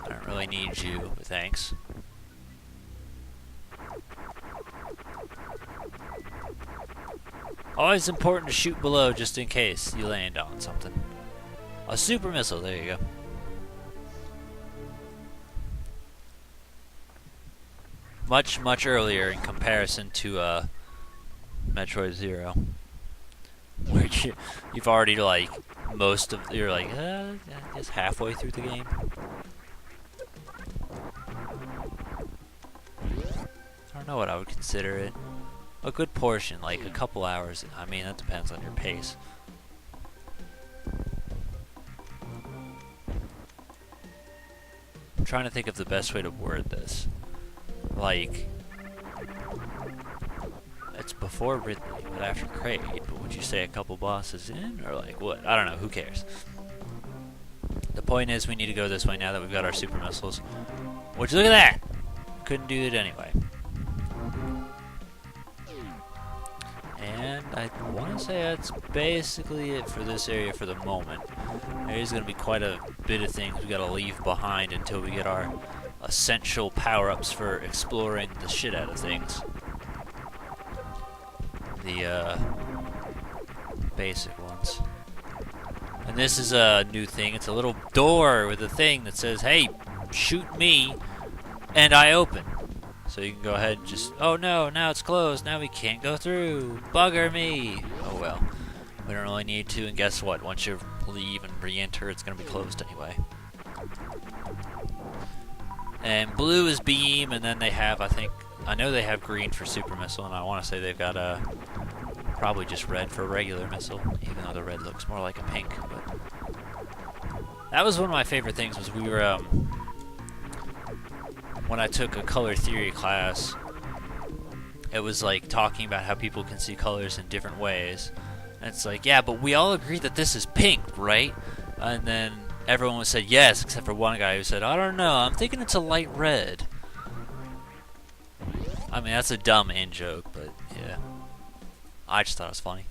I don't really need you, but thanks. Always important to shoot below just in case you land on something. A super missile, there you go. Much, much earlier in comparison to Metroid Zero. Where you've already like you're like, I guess halfway through the game. I don't know what I would consider it. A good portion, like a couple hours. I mean, that depends on your pace. I'm trying to think of the best way to word this. Like, it's before Ridley, but after Kraid. But would you say a couple bosses in, or like what? I don't know. Who cares? The point is, we need to go this way now that we've got our super missiles. Would you look at that? Couldn't do it anyway. And I want to say that's basically it for this area for the moment. There's going to be quite a bit of things we got to leave behind until we get our essential power-ups for exploring the shit out of things. The basic ones. And this is a new thing. It's a little door with a thing that says, "Hey, shoot me," and I open. So you can go ahead and just, oh no, now it's closed. Now we can't go through. Bugger me. Oh well. We don't really need to, and guess what? Once you leave and re-enter, it's going to be closed anyway. And blue is beam, and then they have, I know they have green for super missile, and I want to say they've got probably just red for regular missile, even though the red looks more like a pink. But that was one of my favorite things. Was we were when I took a color theory class, it was like talking about how people can see colors in different ways. And it's like, yeah, but we all agree that this is pink, right? And then everyone said yes, except for one guy who said, I don't know, I'm thinking it's a light red. I mean, that's a dumb in-joke, but yeah. I just thought it was funny.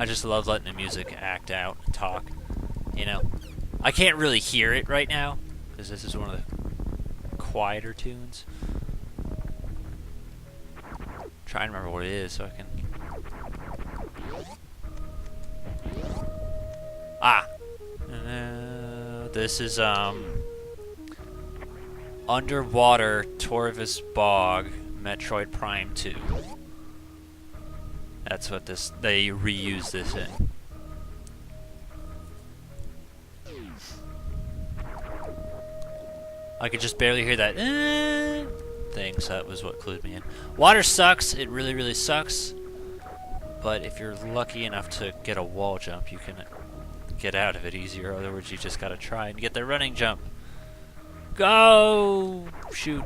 I just love letting the music act out and talk, you know. I can't really hear it right now, because this is one of the quieter tunes. Try and remember what it is so I can... this is, Underwater Torvis Bog, Metroid Prime 2. That's what they reuse this in. I could just barely hear that thing, so that was what clued me in. Water sucks, it really, really sucks. But if you're lucky enough to get a wall jump, you can get out of it easier. In other words, you just gotta try and get the running jump. Go! Shoot.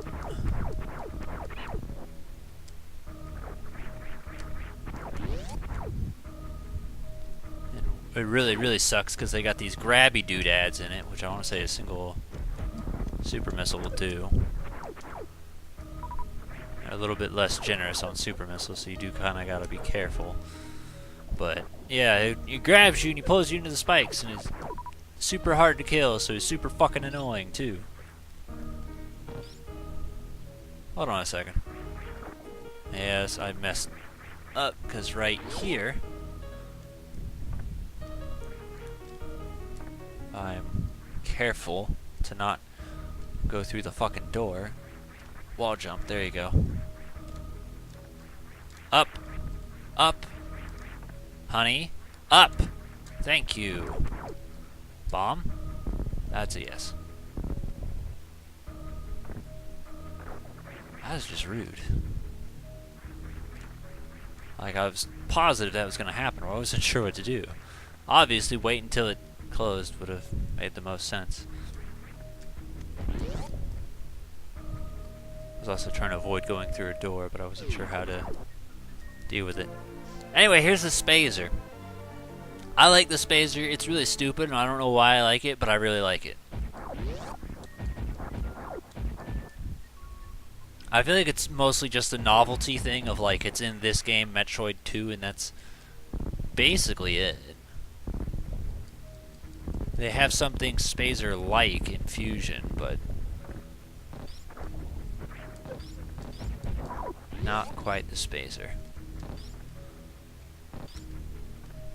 It really, really sucks because they got these grabby doodads in it, which I want to say a single super missile will do. They're a little bit less generous on super missiles, so you do kind of got to be careful. But yeah, it grabs you and he pulls you into the spikes, and it's super hard to kill, so it's super fucking annoying too. Hold on a second. Yes, I messed up because right here I'm careful to not go through the fucking door. Wall jump, there you go. Up. Up. Honey. Up. Thank you. Bomb? That's a yes. That was just rude. Like, I was positive that was going to happen, or I wasn't sure what to do. Obviously, wait until it closed would have made the most sense. I was also trying to avoid going through a door, but I wasn't sure how to deal with it. Anyway, here's the Spazer. I like the Spazer. It's really stupid, and I don't know why I like it, but I really like it. I feel like it's mostly just a novelty thing of like it's in this game, Metroid 2, and that's basically it. They have something Spazer-like in Fusion, but not quite the Spazer.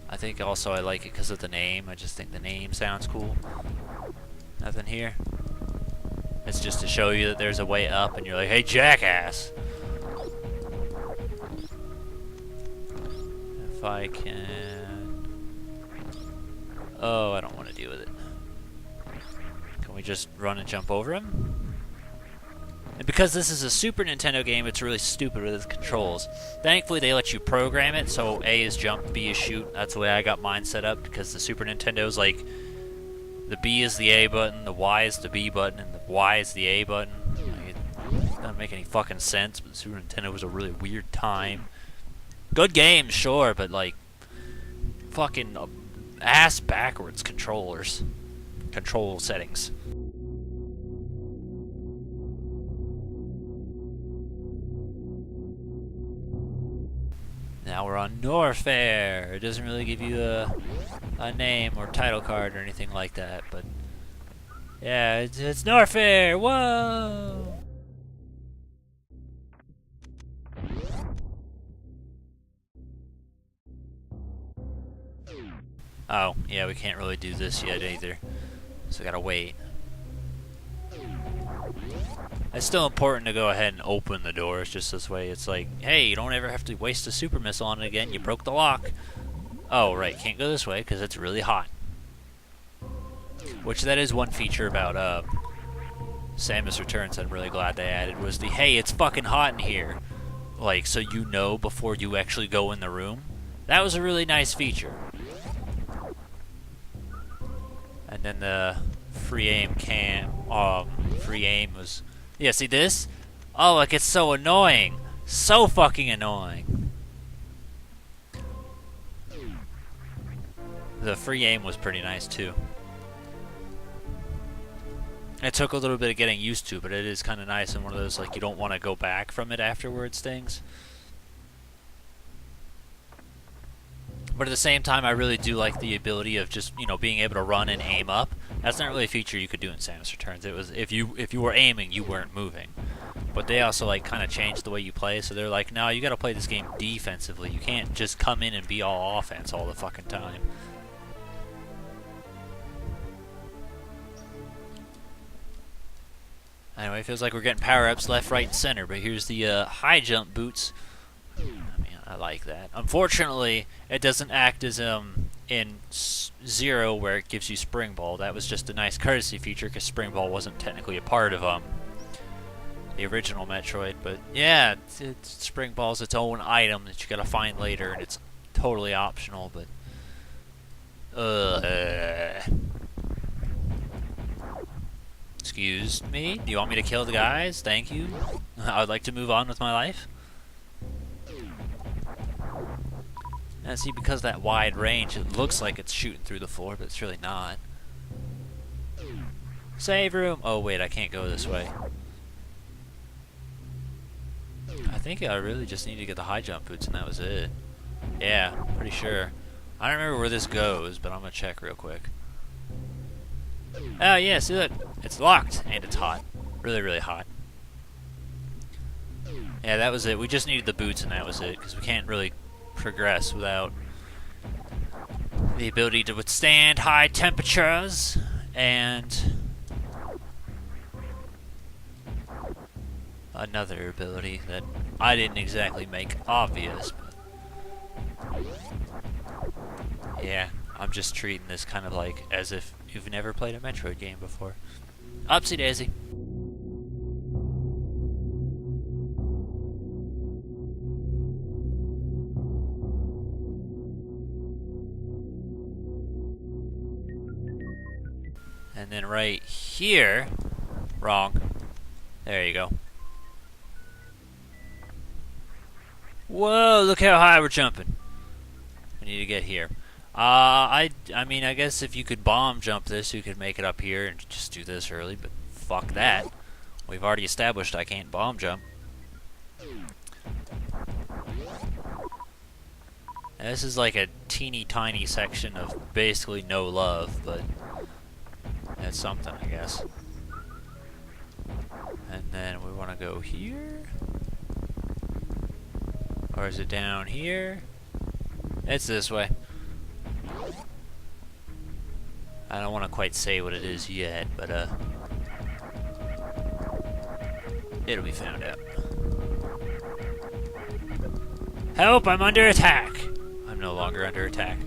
I think also I like it because of the name. I just think the name sounds cool. Nothing here. It's just to show you that there's a way up and you're like, hey, jackass! If I can... Oh, I don't want to deal with it. Can we just run and jump over him? And because this is a Super Nintendo game, it's really stupid with its controls. Thankfully, they let you program it, so A is jump, B is shoot. That's the way I got mine set up, because the Super Nintendo's like, the B is the A button, the Y is the B button, and the Y is the A button. Like, it doesn't make any fucking sense, but the Super Nintendo was a really weird time. Good game, sure, but like, fucking ass backwards controllers. Control settings. Now we're on Norfair. It doesn't really give you a name or title card or anything like that, but yeah, it's Norfair. Whoa! Oh, yeah, we can't really do this yet either, so we gotta wait. It's still important to go ahead and open the doors just this way. It's like, hey, you don't ever have to waste a super missile on it again. You broke the lock. Oh, right, can't go this way because it's really hot. Which that is one feature about Samus Returns I'm really glad they added was the, hey, it's fucking hot in here. Like, so you know before you actually go in the room. That was a really nice feature. And then the free aim was... Yeah, see this? Oh, like it's so annoying. So fucking annoying. The free aim was pretty nice too. It took a little bit of getting used to, but it is kind of nice and one of those like you don't want to go back from it afterwards things. But at the same time, I really do like the ability of just, you know, being able to run and aim up. That's not really a feature you could do in Samus Returns. It was if you were aiming, you weren't moving. But they also like kind of changed the way you play. So they're like, no, you got to play this game defensively. You can't just come in and be all offense all the fucking time. Anyway, it feels like we're getting power-ups left, right, and center. But here's the high jump boots. I like that. Unfortunately, it doesn't act as in Zero where it gives you Spring Ball. That was just a nice courtesy feature because Spring Ball wasn't technically a part of the original Metroid. But yeah, Spring Ball's its own item that you gotta find later, and it's totally optional. But excuse me. Do you want me to kill the guys? Thank you. I would like to move on with my life. And see, because of that wide range, it looks like it's shooting through the floor, but it's really not. Save room! Oh wait, I can't go this way. I think I really just need to get the high jump boots and that was it. Yeah, pretty sure. I don't remember where this goes, but I'm gonna check real quick. Oh yeah, see look, it's locked and it's hot. Really, really hot. Yeah, that was it. We just needed the boots and that was it, because we can't really progress without the ability to withstand high temperatures and another ability that I didn't exactly make obvious, but yeah, I'm just treating this kind of like as if you've never played a Metroid game before. Upsy daisy. And then right here, wrong. There you go. Whoa, look how high we're jumping. We need to get here. I mean, I guess if you could bomb jump this, you could make it up here and just do this early, but fuck that. We've already established I can't bomb jump. And this is like a teeny tiny section of basically no love, but that's something, I guess. And then we want to go here? Or is it down here? It's this way. I don't want to quite say what it is yet, but it'll be found out. Help! I'm under attack! I'm no longer under attack.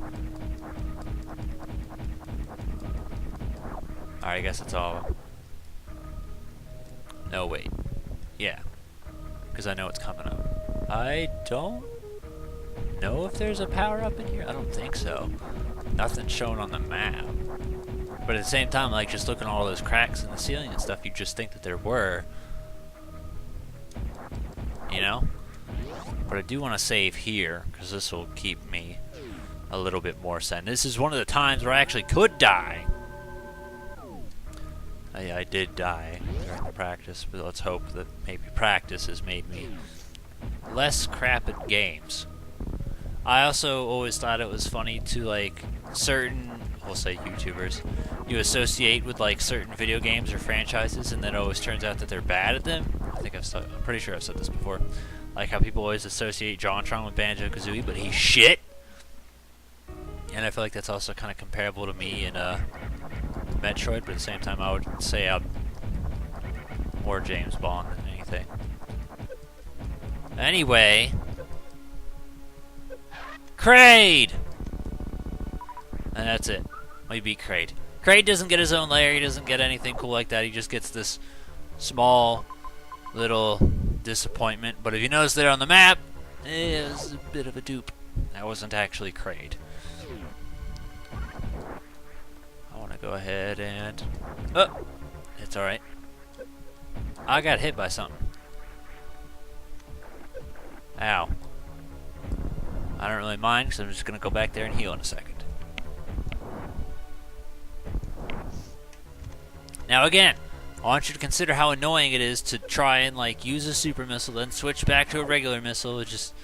Alright, I guess it's all... No, wait. Yeah. Because I know it's coming up. I don't know if there's a power-up in here. I don't think so. Nothing's shown on the map. But at the same time, like, just looking at all those cracks in the ceiling and stuff, you just think that there were. You know? But I do want to save here, because this will keep me a little bit more sad. This is one of the times where I actually could die. I did die during the practice, but let's hope that maybe practice has made me less crap at games. I also always thought it was funny to, like, certain, we'll say YouTubers, you associate with, like, certain video games or franchises, and then it always turns out that they're bad at them. I'm pretty sure I've said this before. Like how people always associate JonTron with Banjo-Kazooie, but he's shit. And I feel like that's also kind of comparable to me in Metroid, but at the same time I would say I'm more James Bond than anything. Anyway, Kraid! And that's it. We beat Kraid. Kraid doesn't get his own lair, he doesn't get anything cool like that, he just gets this small little disappointment. But if you notice there on the map, it was a bit of a dupe. That wasn't actually Kraid. I want to go ahead and... Oh! It's alright. I got hit by something. Ow. I don't really mind, because I'm just going to go back there and heal in a second. Now again, I want you to consider how annoying it is to try and, like, use a super missile, then switch back to a regular missile. It just...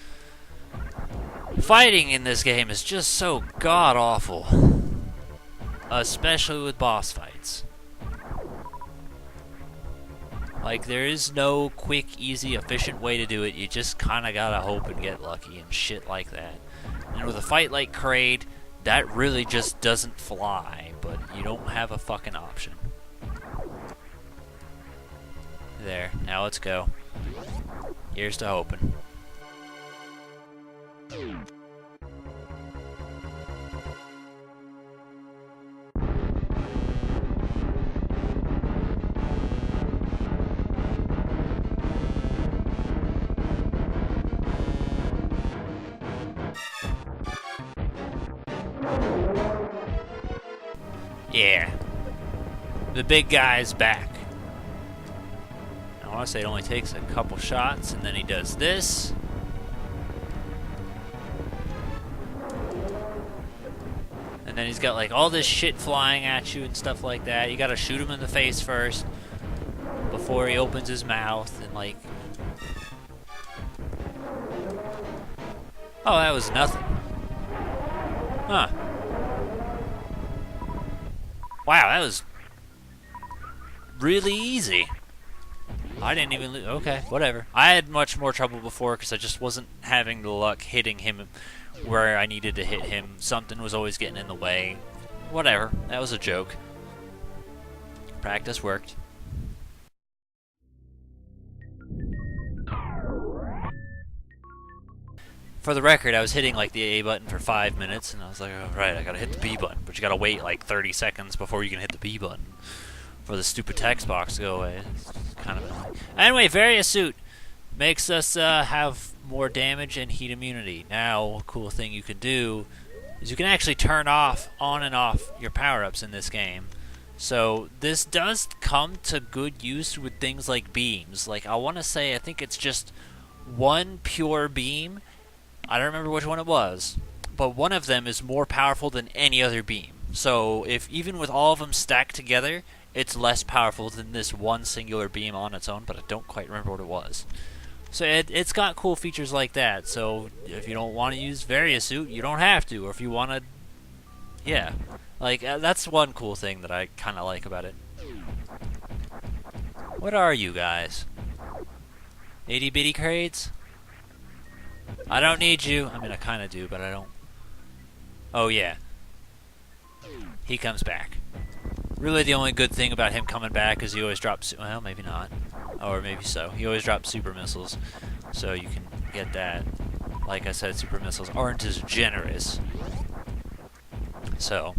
Fighting in this game is just so god-awful. Especially with boss fights. Like, there is no quick, easy, efficient way to do it. You just kinda gotta hope and get lucky and shit like that. And with a fight like Kraid, that really just doesn't fly, but you don't have a fucking option. There, now let's go. Here's to hoping. Yeah. The big guy's back. I want to say it only takes a couple shots, and then he does this. And then he's got, like, all this shit flying at you and stuff like that. You gotta shoot him in the face first before he opens his mouth, and, like... Oh, that was nothing. Huh. Wow, that was really easy. I didn't even lose. Okay, whatever. I had much more trouble before because I just wasn't having the luck hitting him where I needed to hit him. Something was always getting in the way. Whatever. That was a joke. Practice worked. For the record, I was hitting like the A button for 5 minutes, and I was like, oh, right, I gotta hit the B button. But you gotta wait like 30 seconds before you can hit the B button for the stupid text box to go away. It's kind of annoying. Anyway, Various Suit makes us have more damage and heat immunity. Now, a cool thing you can do is you can actually turn off, on and off your power-ups in this game. So this does come to good use with things like beams. Like, I want to say, I think it's just one pure beam. I don't remember which one it was, but one of them is more powerful than any other beam. So if even with all of them stacked together, it's less powerful than this one singular beam on its own, but I don't quite remember what it was. So it's got cool features like that. So if you don't want to use Variasuit, you don't have to. Or if you want to, yeah. Like, that's one cool thing that I kind of like about it. What are you guys? Itty bitty Kraids? I don't need you. I mean, I kind of do, but I don't. Oh, yeah. He comes back. Really, the only good thing about him coming back is he always drops... Well, maybe not. Or maybe so. He always drops super missiles. So you can get that. Like I said, super missiles aren't as generous. So,